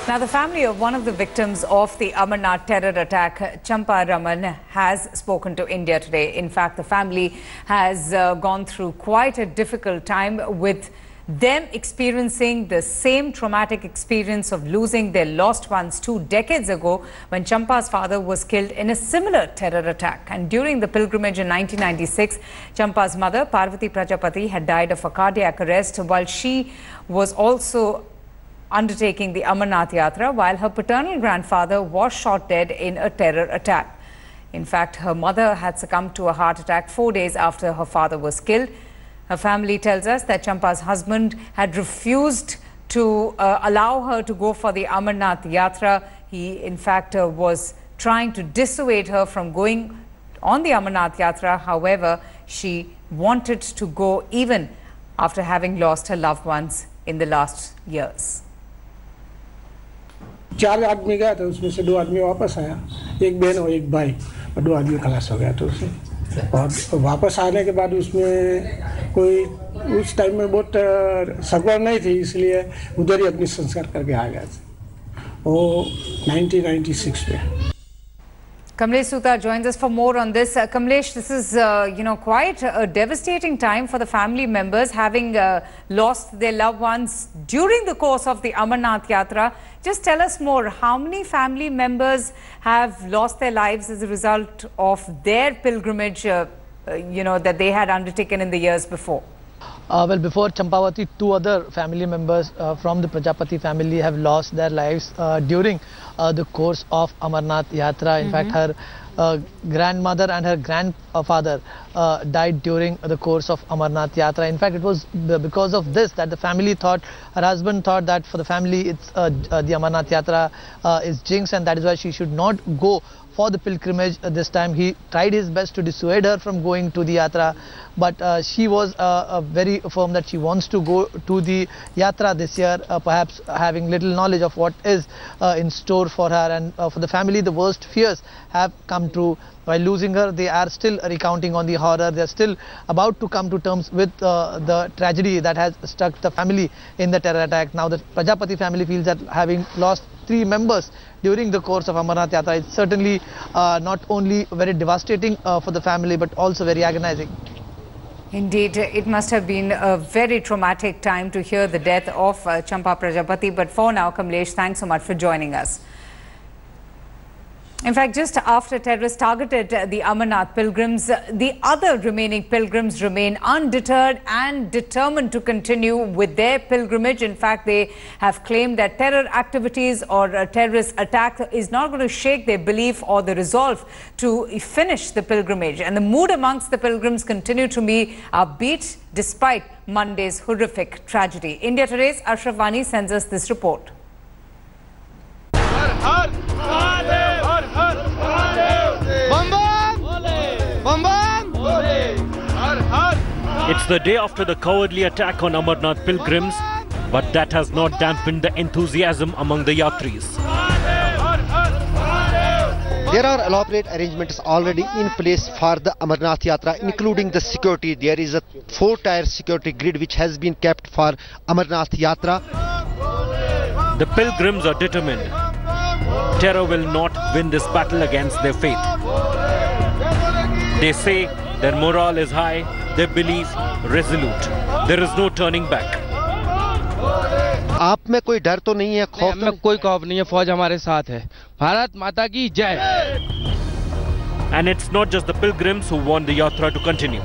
Now, the family of one of the victims of the Amarnath terror attack, Champa Raman, has spoken to India today. In fact, the family has gone through quite a difficult time, with them experiencing the same traumatic experience of losing their lost ones 2 decades ago, when Champa's father was killed in a similar terror attack. And during the pilgrimage in 1996, Champa's mother, Parvati Prajapati, had died of a cardiac arrest while she was also undertaking the Amarnath Yatra, while her paternal grandfather was shot dead in a terror attack. In fact, her mother had succumbed to a heart attack 4 days after her father was killed. Her family tells us that Champa's husband had refused to allow her to go for the Amarnath Yatra. He, in fact, was trying to dissuade her from going on the Amarnath Yatra. However, she wanted to go even after having lost her loved ones in the last years. 4 आदमी गया था, उसमें से 2 आदमी वापस आया, एक बहन और एक भाई, और 2 आदमी खलास हो गया था उससे। और वापस आने के बाद उसमें कोई उस टाइम में बहुत सगवड़ नहीं थी, इसलिए उधर ही अपनी संस्कार करके आ गया था वो 1996 में। Kamlesh Sutar joins us for more on this. Kamlesh, this is, quite a devastating time for the family members, having lost their loved ones during the course of the Amarnath Yatra. Just tell us more. How many family members have lost their lives as a result of their pilgrimage, that they had undertaken in the years before? Well, before Champavati, 2 other family members from the Prajapati family have lost their lives during the course of Amarnath Yatra. In fact, her grandmother and her grandfather died during the course of Amarnath Yatra. In fact, it was because of this that the family thought, her husband thought that for the family, it's the Amarnath Yatra is jinx, and that is why she should not go for the pilgrimage this time. He tried his best to dissuade her from going to the Yatra, but she was very firm that she wants to go to the Yatra this year, perhaps having little knowledge of what is in store for her. And for the family, the worst fears have come true. By losing her, they are still recounting on the horror. They are still about to come to terms with the tragedy that has struck the family in the terror attack. Now, the Prajapati family feels that having lost 3 members during the course of Amarnath Yatra is certainly not only very devastating for the family, but also very agonizing. Indeed, it must have been a very traumatic time to hear the death of Champa Prajapati. But for now, Kamlesh, thanks so much for joining us. In fact, just after terrorists targeted the Amarnath pilgrims, the other remaining pilgrims remain undeterred and determined to continue with their pilgrimage. In fact, they have claimed that terror activities or a terrorist attack is not going to shake their belief or the resolve to finish the pilgrimage. And the mood amongst the pilgrims continue to be upbeat despite Monday's horrific tragedy. India Today's Ashraf Wani sends us this report. It's the day after the cowardly attack on Amarnath pilgrims, but that has not dampened the enthusiasm among the yatris. There are elaborate arrangements already in place for the Amarnath Yatra, including the security. There is a 4-tier security grid which has been kept for Amarnath Yatra. The pilgrims are determined. Terror will not win this battle against their faith. They say their morale is high, their belief resolute. There is no turning back. आप में कोई डर तो नहीं है, खौफ में कोई खौफ नहीं है, फौज हमारे साथ है। भारत माता की जय। And it's not just the pilgrims who want the yatra to continue.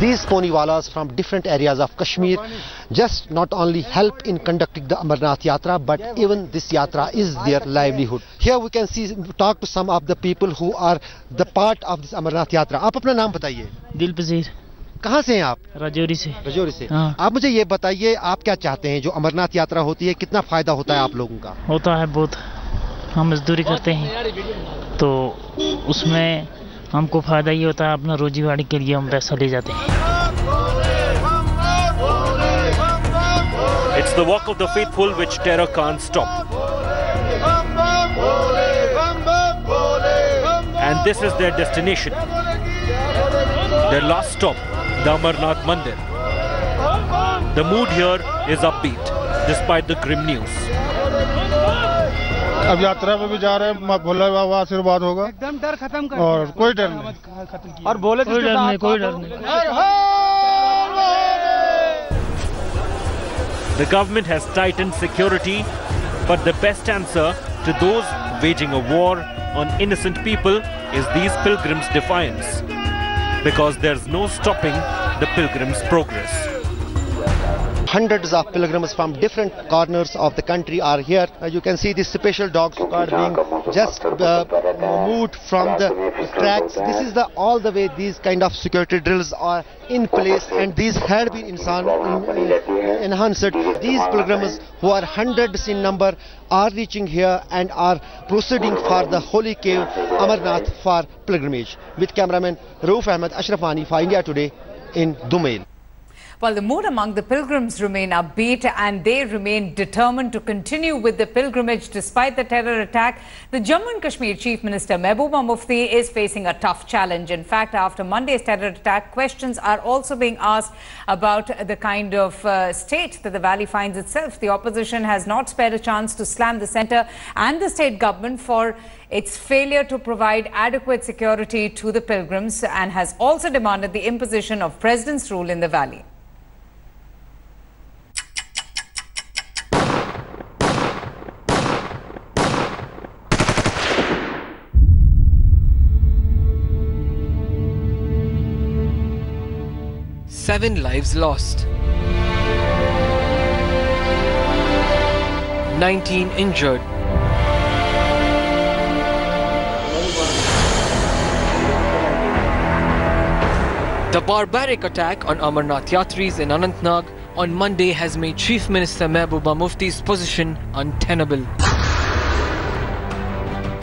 These poniwalas from different areas of Kashmir just not only help in conducting the Amarnath Yatra, but even this Yatra is their livelihood. Here we can talk to some of the people who are the part of this Amarnath Yatra. आप अपना नाम बताइए। दिलपजीर। कहाँ से हैं आप? राजौरी से। राजौरी से। हाँ। आप मुझे ये बताइए, आप क्या चाहते हैं जो अमरनाथ यात्रा होती है, कितना फायदा होता है आप लोगों का? होता है बहुत। हम मजदूरी करते हैं तो उसमें हमको फायदा ये होता है, अपना रोजीवाड़ी के लिए हम पैसा ले जाते हैं। It's the walk of the faithful which terror can't stop. And this is their destination. Their last stop, the Amarnath Mandir. The mood here is upbeat. despite the grim news. अब यात्रा पे भी जा रहे हैं, भोले बाबा आशीर्वाद होगा, एकदम डर खत्म कर और कोई डर नहीं, और बोले कोई डर नहीं, कोई डर नहीं. The government has tightened security, but the best answer to those waging a war on innocent people is these pilgrims' defiance, because there's no stopping the pilgrims' progress. Hundreds of pilgrims from different corners of the country are here. You can see the special dog squad being just moved from the tracks. This is all the way these kind of security drills are in place, and these had been enhanced. These pilgrims, who are hundreds in number, are reaching here and are proceeding for the holy cave Amarnath for pilgrimage. With cameraman Rauf Ahmed, Ashrafani for India Today in Dumail. Well, the mood among the pilgrims remain upbeat and they remain determined to continue with the pilgrimage despite the terror attack. The Jammu and Kashmir Chief Minister Mehbooba Mufti is facing a tough challenge. In fact, after Monday's terror attack, questions are also being asked about the kind of state that the valley finds itself. The opposition has not spared a chance to slam the centre and the state government for its failure to provide adequate security to the pilgrims, and has also demanded the imposition of president's rule in the valley. Seven lives lost, 19 injured. The barbaric attack on Amarnath Yatris in Anantnag on Monday has made Chief Minister Mehbooba Mufti's position untenable.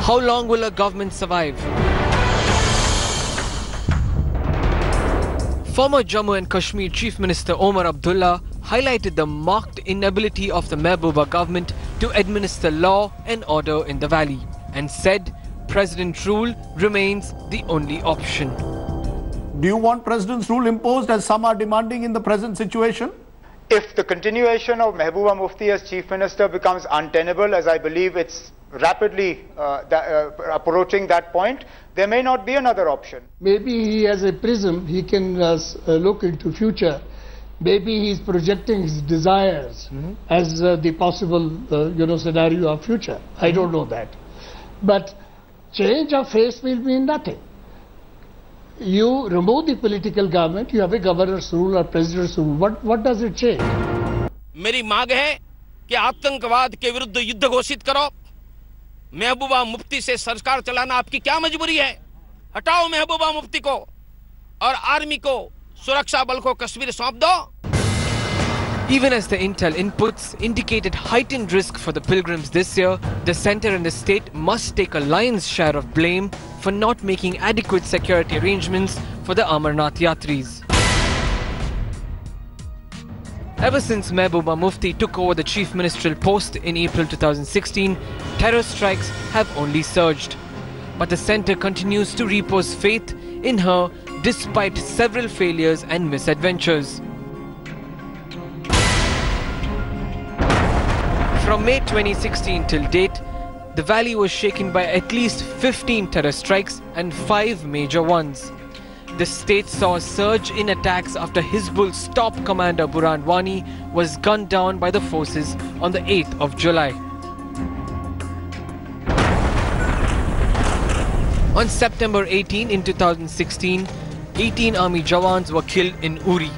How long will a government survive? Former Jammu and Kashmir Chief Minister Omar Abdullah highlighted the marked inability of the Mehbooba government to administer law and order in the valley, and said President rule remains the only option. Do you want President's rule imposed, as some are demanding in the present situation? If the continuation of Mehbooba Mufti as Chief Minister becomes untenable, as I believe it's rapidly approaching that point, there may not be another option. Maybe he has a prism, he can look into future. Maybe he's projecting his desires as the possible scenario of future. I don't know that. But change of face will mean nothing. You remove the political government, you have a governor's rule or president's rule. What does it change? मेरी मांग है कि आतंकवाद के विरुद्ध युद्ध घोषित करो। महबूबा मुफ्ती से सरकार चलाना आपकी क्या मजबूरी है? हटाओ महबूबा मुफ्ती को और आर्मी को, सुरक्षा बल को कश्मीर सौंप दो। Even as the intel inputs indicated heightened risk for the pilgrims this year, the centre and the state must take a lion's share of blame for not making adequate security arrangements for the Amarnath Yatris. Ever since Mehbooba Mufti took over the chief ministerial post in April 2016, terror strikes have only surged. But the centre continues to repose faith in her despite several failures and misadventures. From May 2016 till date, the valley was shaken by at least 15 terror strikes and 5 major ones. The state saw a surge in attacks after Hizbul's top commander Burhan Wani was gunned down by the forces on the 8th of July. On September 18 in 2016, 18 army Jawans were killed in Uri.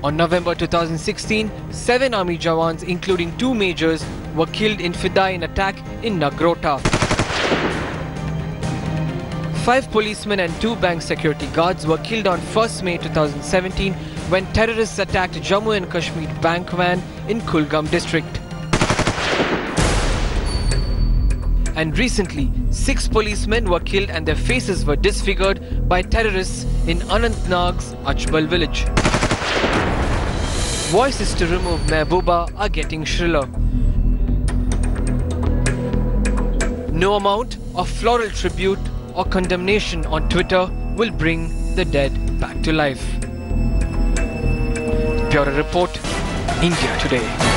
On November 2016, 7 army Jawans, including 2 majors, were killed in Fidaian attack in Nagrota. 5 policemen and 2 bank security guards were killed on 1st May 2017 when terrorists attacked Jammu and Kashmir bank van in Kulgam district. And recently, 6 policemen were killed and their faces were disfigured by terrorists in Anantnag's Achbal village. Voices to remove Mehbooba are getting shriller. No amount of floral tribute or condemnation on Twitter will bring the dead back to life. Bureau Report, India Today.